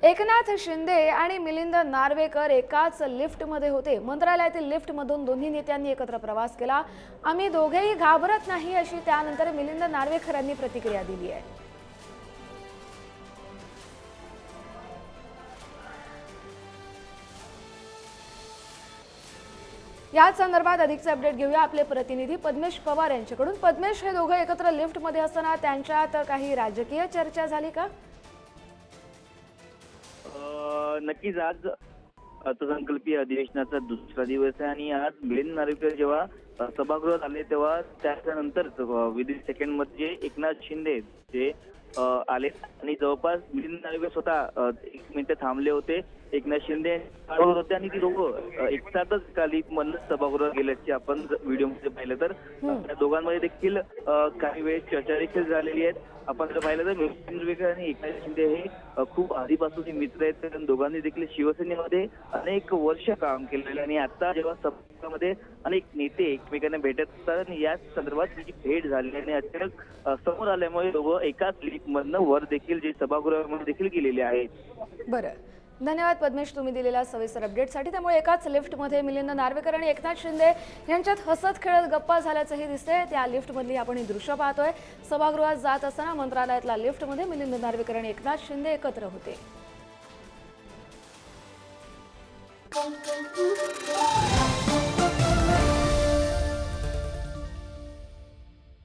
एकनाथ शिंदे आणि मिलिंद नार्वेकर एकाच लिफ्टमध्ये होते। मंत्रालयातील लिफ्टमधून दोन्ही नेत्यांनी एकत्र प्रवास केला। आम्ही दोघेही घाबरत नाही अशी त्यानंतर मिलिंद नार्वेकरांनी प्रतिक्रिया दिली आहे। याच संदर्भात अधिकचे अपडेट घेऊया आपले प्रतिनिधी पद्मेश पवार यांच्याकडून। पद्मेश, हे दोघे एकत्र लिफ्टमध्ये असताना त्यांच्यात काही राजकीय चर्चा झाली का? नक्कीच आज अर्थसंकल्पीय अधिवेशनाचा दुसरा दिवस आहे आणि आज मिलिंद नार्वेकर जेव्हा सभागृहात आले तेव्हा त्याच्यानंतर विदिन सेकंड मध्ये एकनाथ शिंदे जे आले आणि जवळपास मिलिंद नार्वेकर स्वतः 1 मिनिट थांबले होते। एकनाथ शिंदे होते आणि ती दोघं एकसाथच खाली मधून सभागृहात गेल्याचे आपण व्हिडिओमध्ये पाहिलं तर त्या दोघांमध्ये देखील काही वेळ चर्चा देखील झालेली आहे। आपण जर पाहिलं तर मिलिंद नार्वेकर आणि एकनाथ शिंदे हे खूप आधीपासूनचे मित्र आहेत। कारण दोघांनी देखील शिवसेनेमध्ये अनेक वर्ष काम केलेले आणि आता जेव्हा सभागृहामध्ये अनेक नेते एकमेकांना भेटत असतात आणि याच संदर्भात त्याची भेट झाली आणि अचानक समोर आल्यामुळे दोघं एकाच लिफ्टमधनं वर देखील जे सभागृहामध्ये देखील गेलेले आहेत। बरं, धन्यवाद पद्मेश तुम्ही दिलेल्या सविस्तर अपडेटसाठी। त्यामुळे एकाच लिफ्टमध्ये मिलिंद नार्वेकर आणि एकनाथ शिंदे यांच्यात हसत खेळत गप्पा झाल्याचंही दिसतंय। त्या लिफ्टमधली आपण ही दृश्य पाहतोय। सभागृहात जात असताना मंत्रालयातल्या लिफ्टमध्ये मिलिंद नार्वेकर आणि एकनाथ शिंदे एकत्र होते।